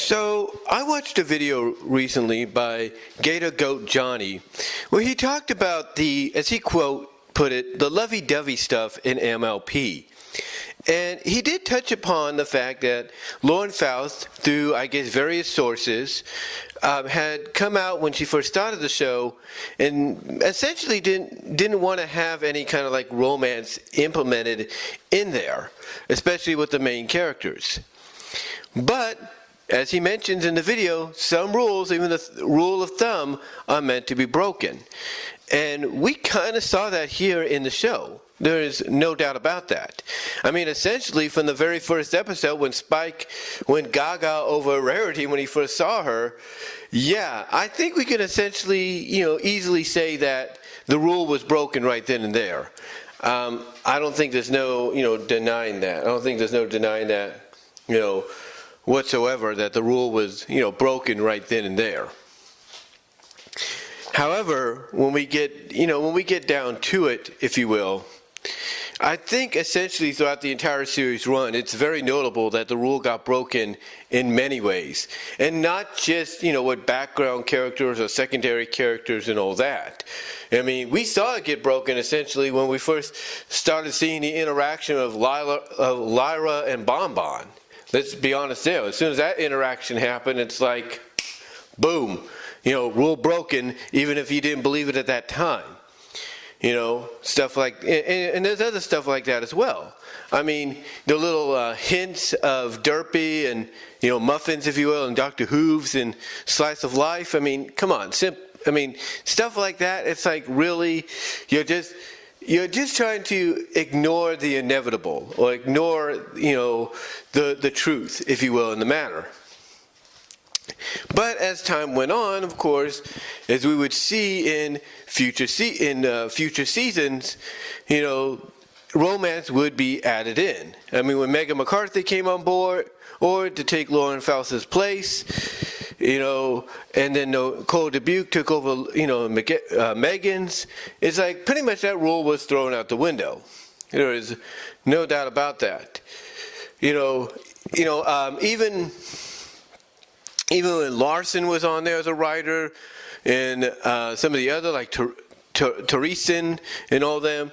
So I watched a video recently by Gator Goat Johnny where he talked about as he put it, the Lovey Dovey stuff in MLP. And he did touch upon the fact that Lauren Faust, through, I guess, various sources, had come out when she first started the show and essentially didn't want to have any kind of like romance implemented in there, especially with the main characters. But as he mentions in the video, some rules, even the rule of thumb, are meant to be broken. And we kind of saw that here in the show. There is no doubt about that. I mean, essentially, from the very first episode, when Spike went gaga over Rarity when he first saw her, yeah, I think we can essentially, easily say that the rule was broken right then and there. I don't think there's no, denying that. I don't think there's no denying that, whatsoever, that the rule was, broken right then and there. However, when we get down to it, if you will, I think essentially throughout the entire series run, it's very notable that the rule got broken in many ways. And not just, with background characters or secondary characters and all that. I mean, we saw it get broken essentially when we first started seeing the interaction of Lyra and Bon Bon. Let's be honest there. As soon as that interaction happened, it's like, boom, rule broken, even if you didn't believe it at that time. Stuff like, and there's other stuff like that as well. I mean, the little hints of Derpy and, Muffins, if you will, and Dr. Hooves and Slice of Life. I mean, come on. Stuff like that, it's like really, you're just trying to ignore the inevitable or ignore, the truth, if you will, in the matter. But as time went on, of course, as we would see in future seasons, romance would be added in. I mean, when Megan McCarthy came on board, or to take Lauren Faust's place, and then Cole Dubuque took over, Megan's, it's like pretty much that rule was thrown out the window. There is no doubt about that. Even when Larson was on there as a writer, and some of the other, like Teresen and all them,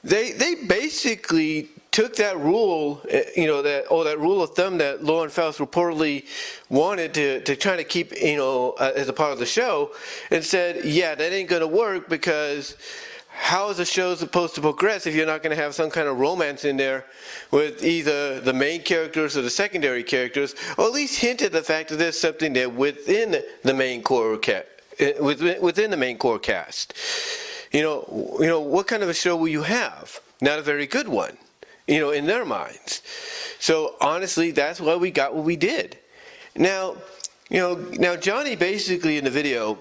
they basically took that rule, that rule of thumb that Lauren Faust reportedly wanted to try to keep, as a part of the show, and said, yeah, that ain't going to work because how is a show supposed to progress if you're not going to have some kind of romance in there with either the main characters or the secondary characters, or at least hint at the fact that there's something there within the main core within the main core cast. What kind of a show will you have? Not a very good one, in their minds. So honestly, that's why we got what we did. Now Johnny basically in the video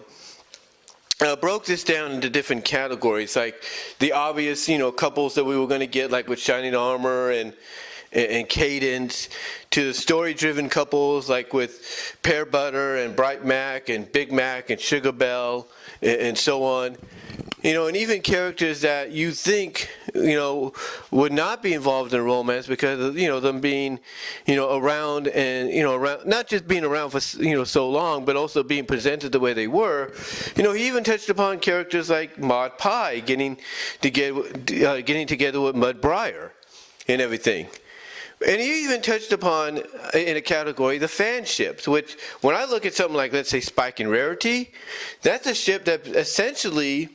broke this down into different categories, like the obvious, couples that we were going to get, like with Shining Armor and Cadence, to the story-driven couples, like with Pear Butter and Bright Mac and Big Mac and Sugar Belle and so on. And even characters that you think, would not be involved in romance because of, them being, around and, around, not just being around for, so long, but also being presented the way they were. He even touched upon characters like Maud Pie getting together with Mud Briar and everything. And he even touched upon, in a category, the fan ships, which when I look at something like, let's say, Spike and Rarity, that's a ship that essentially,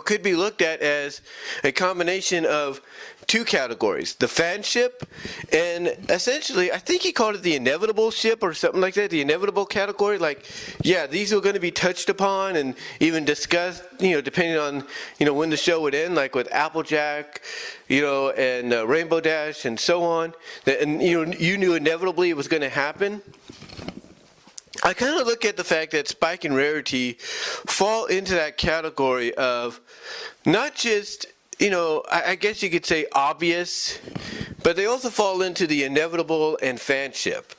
could be looked at as a combination of two categories, the fan ship and essentially, I think he called it the inevitable ship or something like that, the inevitable category. Like, yeah, these are going to be touched upon and even discussed, depending on, when the show would end, like with Applejack, and Rainbow Dash and so on. And, you knew inevitably it was going to happen. I kind of look at the fact that Spike and Rarity fall into that category of not just, I guess you could say obvious, but they also fall into the inevitable and fanship.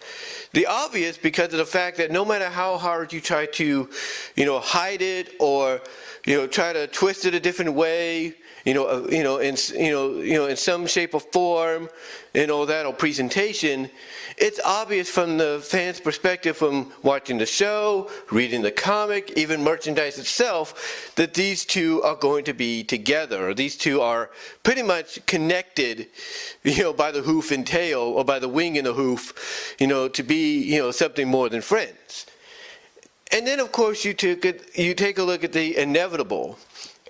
The obvious because of the fact that no matter how hard you try to, hide it or, try to twist it a different way, in some shape or form, and all that, or presentation, it's obvious from the fan's perspective, from watching the show, reading the comic, even merchandise itself, that these two are going to be together. Or these two are pretty much connected, by the hoof and tail, or by the wing and the hoof, to be, something more than friends. And then, of course, you take a look at the inevitable.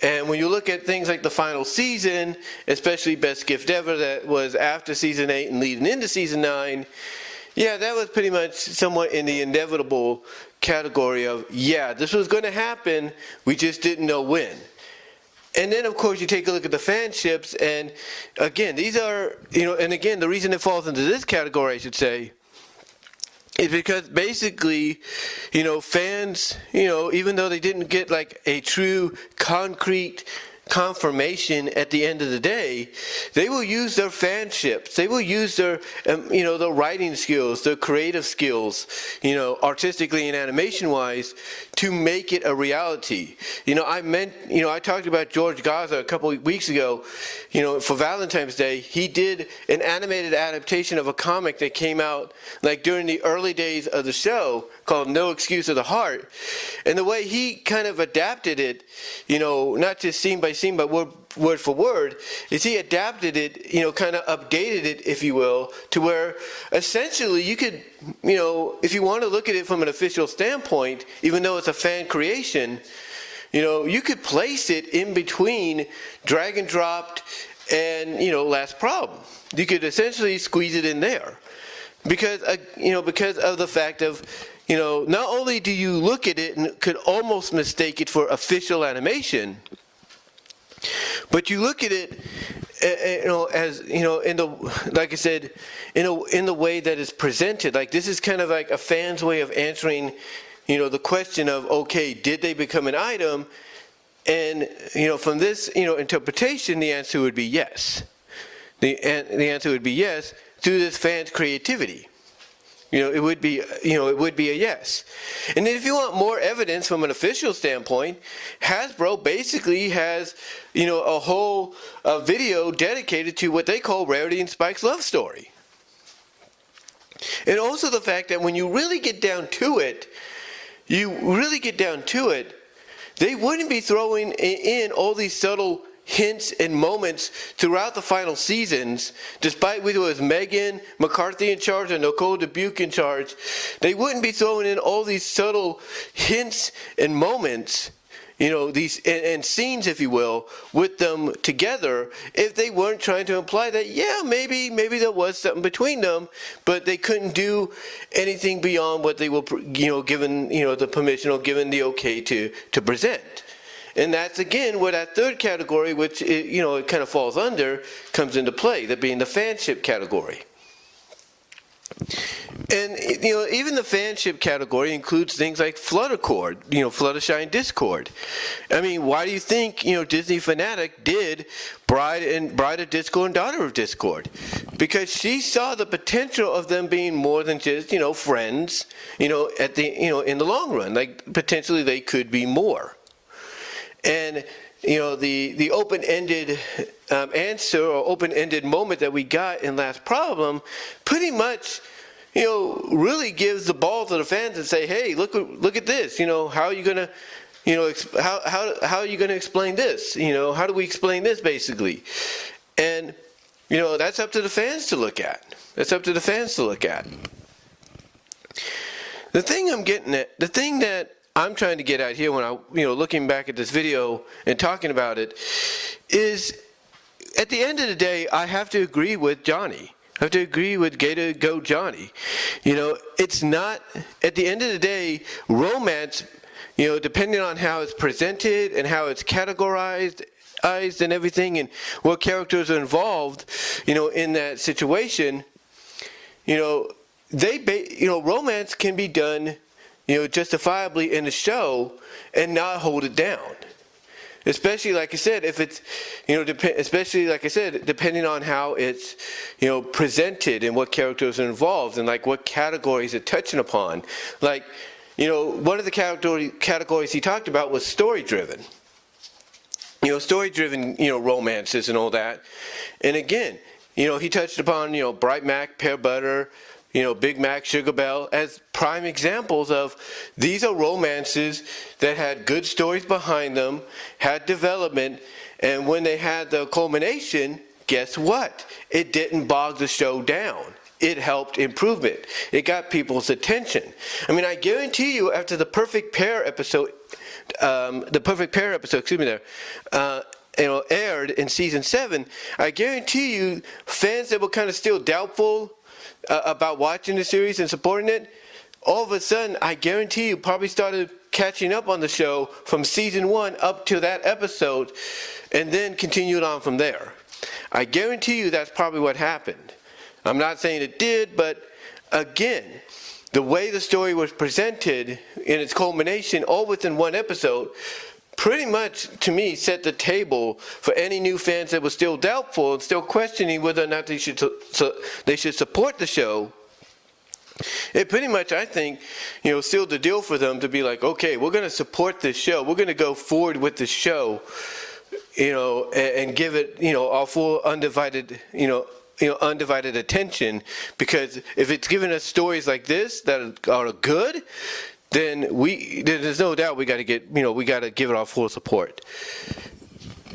And when you look at things like the final season, especially Best Gift Ever, that was after season 8 and leading into season 9, yeah, that was pretty much somewhat in the inevitable category of, yeah, this was going to happen, we just didn't know when. And then, of course, you take a look at the fanships, and again, these are, and again, the reason it falls into this category, I should say, is because basically, fans, even though they didn't get like a true concrete confirmation at the end of the day, they will use their fanships. They will use their, their writing skills, their creative skills, artistically and animation-wise, to make it a reality. I talked about George Gaza a couple of weeks ago. For Valentine's Day, he did an animated adaptation of a comic that came out like during the early days of the show called No Excuse of the Heart. And the way he kind of adapted it, not just scene by scene, but word for word, is he adapted it, kind of updated it, if you will, to where essentially you could, if you want to look at it from an official standpoint, even though it's a fan creation, you could place it in between Drag and Dropped and, Last Problem. You could essentially squeeze it in there. Because of the fact of, not only do you look at it and could almost mistake it for official animation, but you look at it, as in the, like I said, in the way that it's presented. Like, this is kind of like a fan's way of answering, the question of, okay, did they become an item? And from this, interpretation, the answer would be yes. The answer would be yes through this fan's creativity. It would be a yes. And then if you want more evidence from an official standpoint, Hasbro basically has, a whole video dedicated to what they call Rarity and Spike's love story. And also the fact that when you really get down to it, they wouldn't be throwing in all these subtle hints and moments throughout the final seasons, despite whether it was Megan McCarthy in charge or Nicole Dubuque in charge. They wouldn't be throwing in all these subtle hints and moments, these and scenes, if you will, with them together, if they weren't trying to imply that, yeah, maybe there was something between them, but they couldn't do anything beyond what they were, given, the permission or given the okay to present. And that's, again, where that third category, which, it kind of falls under, comes into play, that being the fanship category. And, even the fanship category includes things like Fluttercord, Fluttershy and Discord. I mean, why do you think, Disney Fanatic did Bride of Discord and Daughter of Discord? Because she saw the potential of them being more than just, friends, at the, in the long run. Like, potentially they could be more. And, the open-ended answer or open-ended moment that we got in Last Problem pretty much, really gives the ball to the fans and say, hey, look at this. How are you going to, how are you going to explain this? How do we explain this, basically? And, that's up to the fans to look at. The thing that I'm trying to get at here when looking back at this video and talking about it is, at the end of the day, I have to agree with Johnny. I have to agree with Gator Go Johnny. It's not, at the end of the day, romance, depending on how it's presented and how it's categorized and everything, and what characters are involved, in that situation, romance can be done, justifiably in the show and not hold it down. Especially, like I said, if it's, depending on how it's, presented and what characters are involved and like what categories it's touching upon. Like, one of the categories he talked about was story-driven. story-driven, romances and all that. And again, he touched upon, Bright Mac, Pear Butter, Big Mac, Sugar Belle as prime examples of these are romances that had good stories behind them, had development, and when they had the culmination, guess what? It didn't bog the show down. It helped improve it. It got people's attention. I mean, I guarantee you, after the Perfect Pair episode, aired in season 7, I guarantee you, fans that were kind of still doubtful about watching the series and supporting it, all of a sudden, I guarantee you, probably started catching up on the show from season 1 up to that episode, and then continued on from there. I guarantee you that's probably what happened. I'm not saying it did, but again, the way the story was presented in its culmination, all within one episode, pretty much, to me, set the table for any new fans that were still doubtful and still questioning whether or not they should support the show. It pretty much, I think, sealed the deal for them to be like, okay, we're going to support this show. We're going to go forward with the show, and give it, our full undivided attention, because if it's giving us stories like this that are good, then there's no doubt we got to give it our full support.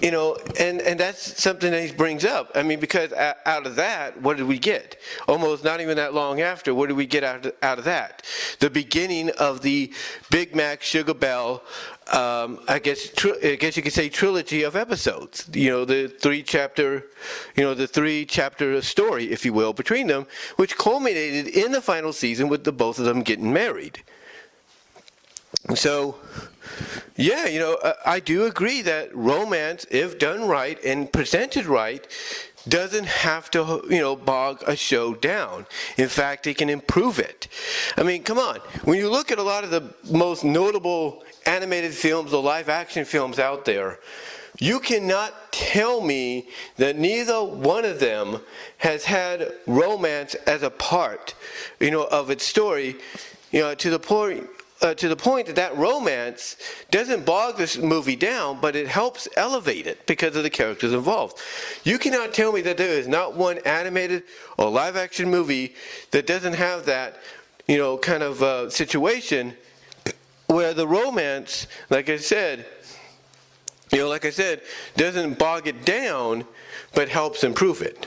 And that's something that he brings up. I mean, because out of that, what did we get? Almost not even that long after, what did we get out of that? The beginning of the Big Mac Sugar Belle, I guess you could say trilogy of episodes. The three chapter story, if you will, between them, which culminated in the final season with the both of them getting married. So, yeah, I do agree that romance, if done right and presented right, doesn't have to, bog a show down. In fact, it can improve it. I mean, come on. When you look at a lot of the most notable animated films or live action films out there, you cannot tell me that neither one of them has had romance as a part, of its story, to the point that romance doesn't bog this movie down, but it helps elevate it because of the characters involved. You cannot tell me that there is not one animated or live action movie that doesn't have that, kind of situation where the romance, like I said, doesn't bog it down, but helps improve it.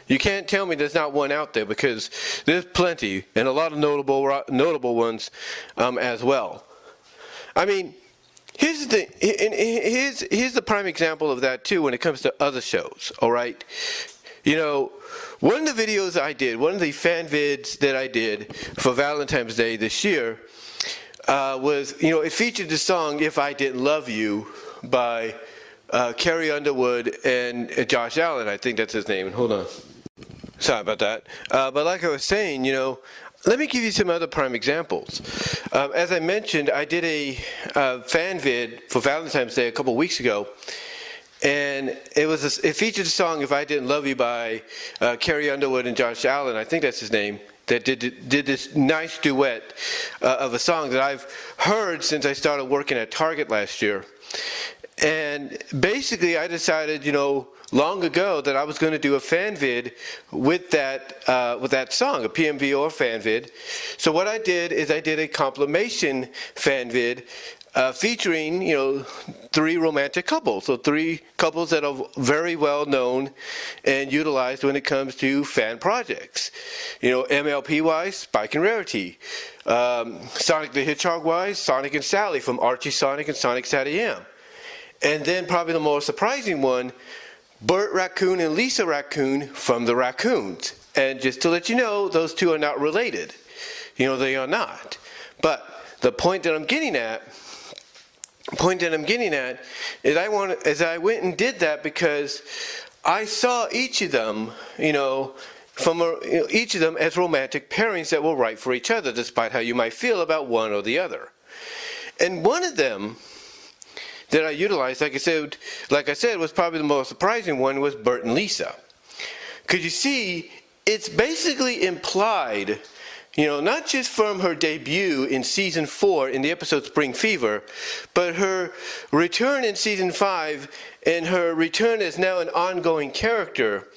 You can't tell me there's not one out there, because there's plenty, and a lot of notable ones as well. I mean, here's the thing. Here's the prime example of that too when it comes to other shows. All right, one of the videos I did, one of the fan vids that I did for Valentine's Day this year, was it featured the song "If I Didn't Love You" by Carrie Underwood and Josh Allen. I think that's his name. Hold on. Sorry about that. But like I was saying, let me give you some other prime examples. As I mentioned, I did a fan vid for Valentine's Day a couple weeks ago, and it featured the song "If I Didn't Love You" by Carrie Underwood and Josh Allen. I think that's his name. That did this nice duet of a song that I've heard since I started working at Target last year. And basically, I decided, long ago that I was going to do a fan vid with that song, a PMV or fan vid. So what I did is I did a compilation fan vid featuring, 3 romantic couples. So 3 couples that are very well known and utilized when it comes to fan projects. MLP-wise, Spike and Rarity. Sonic the Hedgehog-wise, Sonic and Sally from Archie Sonic and Sonic SatAM. And then probably the more surprising one, Bert Raccoon and Lisa Raccoon from the Raccoons. And just to let you know, those two are not related. They are not. But the point that I'm getting at is I went and did that because I saw each of them, each of them as romantic pairings that were right for each other, despite how you might feel about one or the other. And one of them that I utilized, like I said, was probably the most surprising one, was Bert and Lisa. Because you see, it's basically implied not just from her debut in season 4 in the episode Spring Fever, but her return in season 5 and her return as now an ongoing character.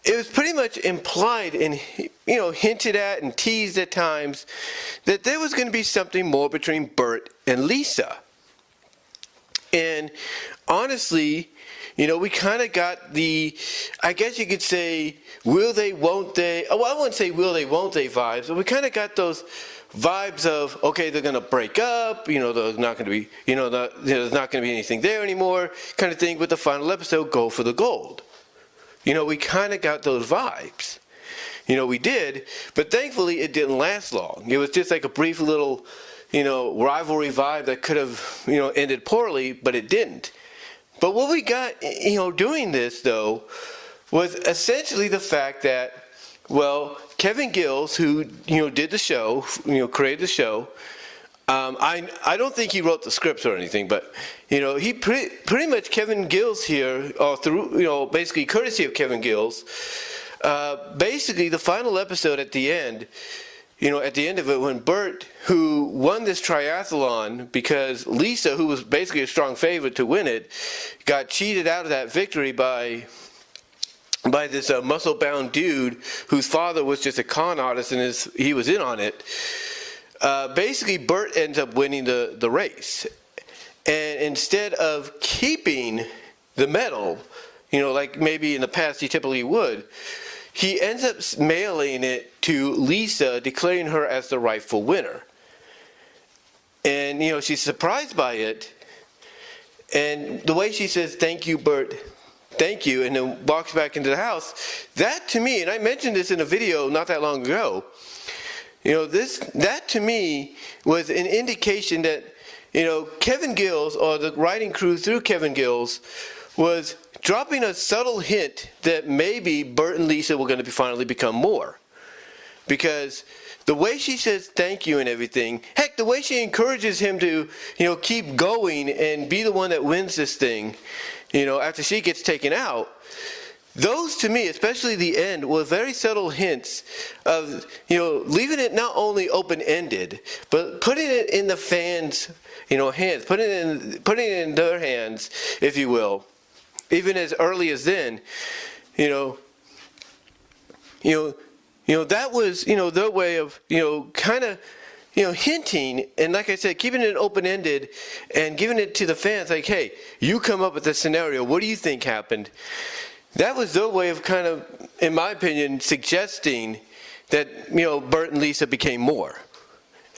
It was pretty much implied and, hinted at and teased at times that there was going to be something more between Bert and Lisa. And honestly, we kind of got the, I guess you could say, will they, won't they, I wouldn't say will they, won't they vibes, but we kind of got those vibes of, okay, they're going to break up, there's not going to be, there's not going to be anything there anymore, kind of thing with the final episode, Go for the Gold. We kind of got those vibes. We did, but thankfully it didn't last long. It was just like a brief little, rivalry vibe that could have, ended poorly, but it didn't. But what we got, doing this, though, was essentially the fact that, well, Kevin Gills, who, did the show, created the show, I don't think he wrote the scripts or anything, but, he pretty much Kevin Gills here, through, basically courtesy of Kevin Gills, basically the final episode at the end, at the end of it, when Bert, who won this triathlon because Lisa, who was basically a strong favorite to win it, got cheated out of that victory by this muscle-bound dude whose father was just a con artist and he was in on it. Basically, Bert ends up winning the race. And instead of keeping the medal, like maybe in the past he typically would, he ends up mailing it to Lisa, declaring her as the rightful winner. And, she's surprised by it. And the way she says, "Thank you, Bert, thank you," and then walks back into the house, that to me, and I mentioned this in a video not that long ago, that to me was an indication that, Kevin Gills, or the writing crew through Kevin Gills, was dropping a subtle hint that maybe Bert and Lisa were going to finally become more. Because the way she says thank you and everything, heck, the way she encourages him to, keep going and be the one that wins this thing, after she gets taken out, those to me, especially the end, were very subtle hints of, leaving it not only open-ended, but putting it in the fans, hands, putting it in their hands, if you will. Even as early as then, that was, their way of, kind of, hinting, and like I said, keeping it open-ended and giving it to the fans, like, hey, you come up with this scenario, what do you think happened? That was their way of kind of, in my opinion, suggesting that, Bert and Lisa became more.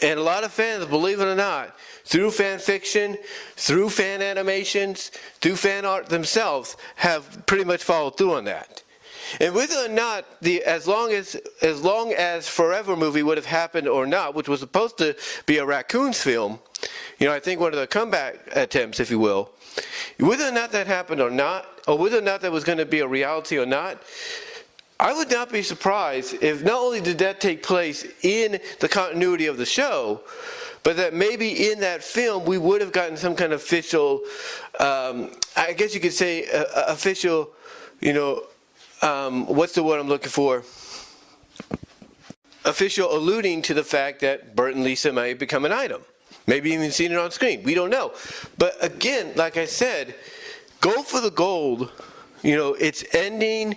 And a lot of fans, believe it or not, through fan fiction, through fan animations, through fan art themselves, have pretty much followed through on that. And whether or not as long as Forever movie would have happened or not, which was supposed to be a Raccoons film, I think one of the comeback attempts, if you will, whether or not that happened or not, or whether or not that was going to be a reality or not, I would not be surprised if not only did that take place in the continuity of the show, but that maybe in that film we would have gotten some kind of official, I guess you could say official, what's the word I'm looking for? Official alluding to the fact that Bert and Lisa may become an item. Maybe even seen it on screen. We don't know. But again, like I said, Go for the Gold, it's ending.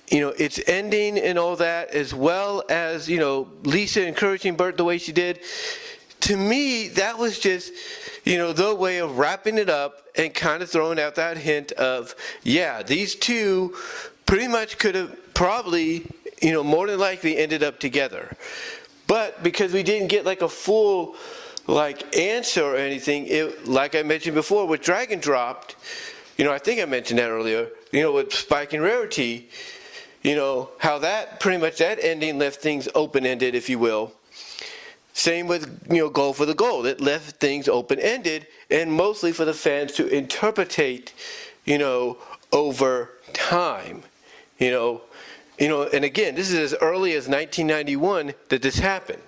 It's ending and all that, as well as, Lisa encouraging Bert the way she did. To me, that was just, their way of wrapping it up and kind of throwing out that hint of, yeah, these two pretty much could have probably, more than likely ended up together. But because we didn't get like a full, answer or anything, like I mentioned before, with Dragon Dropped, I think I mentioned that earlier, with Spike and Rarity, how that pretty much that ending left things open-ended, if you will. Same with, Go for the Gold. It left things open-ended and mostly for the fans to interpretate, over time. And again, this is as early as 1991 that this happened.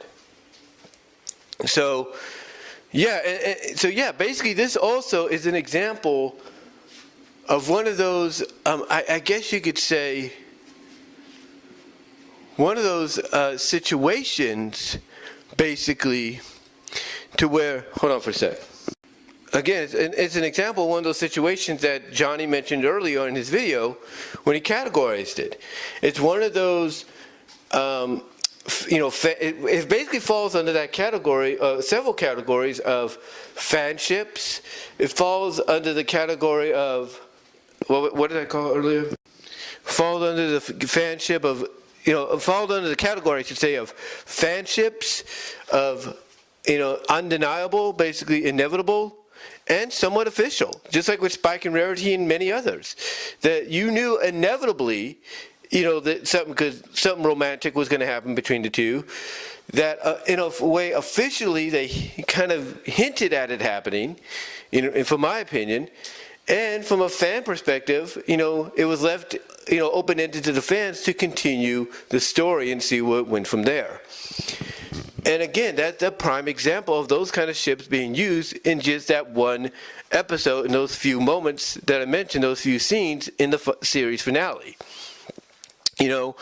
So, basically this also is an example of one of those, I guess you could say, situations, basically, to where, hold on for a sec. Again, it's an example of one of those situations that Johnny mentioned earlier in his video when he categorized it. It's one of those, it basically falls under that category, several categories of fanships. It falls under the category of, what did I call it earlier? Falls under the fanship of, falls under the category, I should say, of fanships, of, undeniable, basically inevitable, and somewhat official, just like with Spike and Rarity and many others, that you knew inevitably, that something romantic was going to happen between the two, that in a way officially they kind of hinted at it happening, from my opinion, and from a fan perspective, it was left, open-ended to the fans to continue the story and see what went from there. And again, that's a prime example of those kind of ships being used in just that one episode, in those few moments that I mentioned, those few scenes in the series finale. And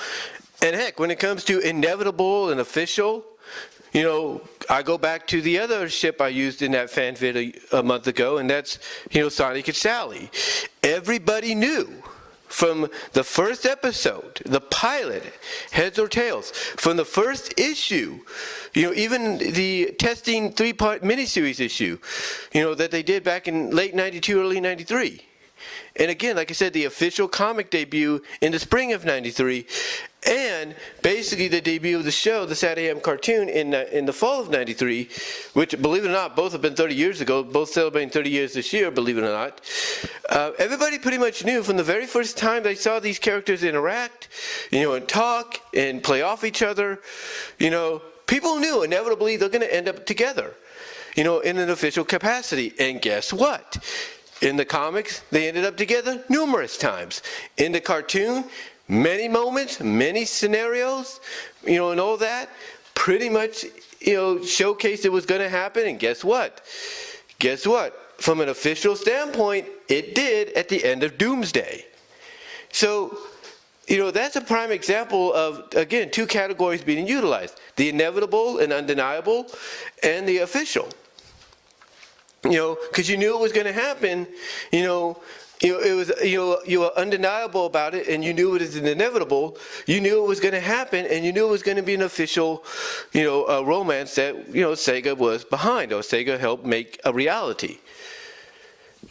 heck, when it comes to inevitable and official, I go back to the other ship I used in that fan vid a month ago, and that's, Sonic and Sally. Everybody knew from the first episode, the pilot, heads or tails, from the first issue, even the testing 3-part miniseries issue, that they did back in late 92, early 93. And again, like I said, the official comic debut in the spring of 93, and basically the debut of the show, the Saturday AM cartoon, in the fall of 93, which, believe it or not, both have been 30 years ago, both celebrating 30 years this year, believe it or not. Everybody pretty much knew from the very first time they saw these characters interact, and talk and play off each other, people knew inevitably they're going to end up together, in an official capacity. And guess what? In the comics, they ended up together numerous times. In the cartoon, many moments, many scenarios, and all that, pretty much, showcased it was going to happen. And guess what? From an official standpoint, it did at the end of Doomsday. So, that's a prime example of, again, two categories being utilized: the inevitable and undeniable, and the official. Because you knew it was going to happen, it was, you were undeniable about it, and you knew it was inevitable. You knew it was going to happen, and you knew it was going to be an official, romance that, Sega was behind, or Sega helped make a reality.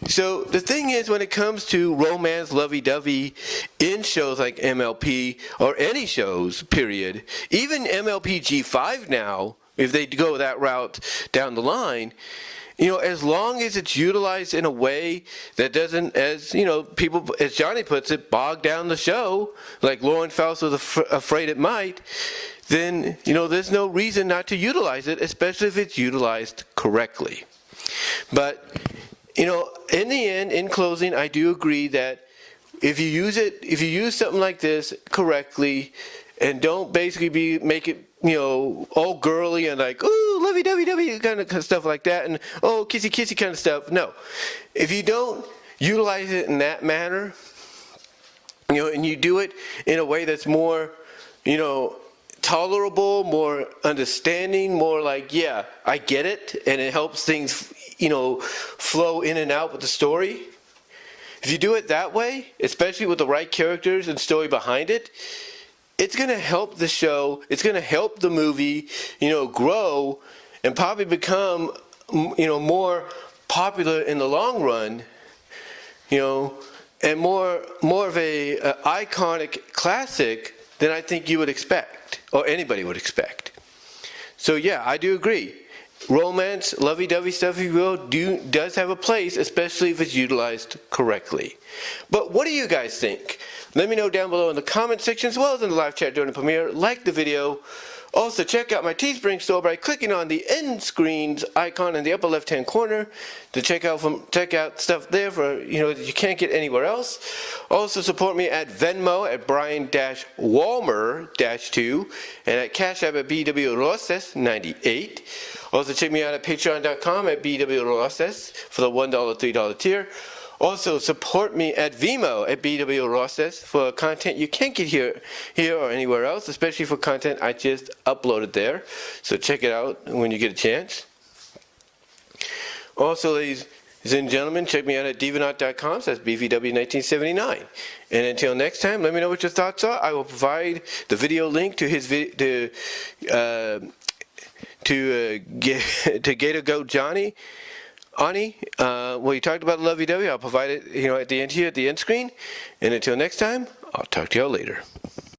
So the thing is, when it comes to romance, lovey-dovey in shows like MLP, or any shows, period, even MLP G5 now, if they go that route down the line, as long as it's utilized in a way that doesn't, as people, as Johnny puts it, bog down the show, like Lauren Faust was afraid it might, then, there's no reason not to utilize it, especially if it's utilized correctly. But, in the end, in closing, I do agree that if you use something like this correctly, and don't basically make it, all girly and like, ooh, lovey dovey dovey kind of stuff like that, and oh, kissy kissy kind of stuff. No, if you don't utilize it in that manner, and you do it in a way that's more, tolerable, more understanding, more like, yeah, I get it, and it helps things, flow in and out with the story. If you do it that way, especially with the right characters and story behind it, it's going to help the show, it's going to help the movie, grow and probably become, more popular in the long run, and more of a iconic classic than I think you would expect, or anybody would expect. So yeah, I do agree. Romance, lovey-dovey stuff, if you will, does have a place, especially if it's utilized correctly. But what do you guys think? Let me know down below in the comment section, as well as in the live chat during the premiere. Like the video. Also, check out my Teespring store by clicking on the end screens icon in the upper left-hand corner to check out stuff there for that you can't get anywhere else. Also, support me at Venmo at Brian-Walmer-2 and at Cash App at BWRoses98. Also, check me out at Patreon.com at BWRoses for the $1, $3 tier. Also, support me at VENMO at BW Rosses for content you can't get here or anywhere else, especially for content I just uploaded there. So check it out when you get a chance. Also, ladies and gentlemen, check me out at divanaut.com. So that's BVW1979. And until next time, let me know what your thoughts are. I will provide the video link to his to Gator Goat Johnny. Ani, well, you talked about Lovey Dovey. I'll provide it, at the end here, at the end screen. And until next time, I'll talk to y'all later.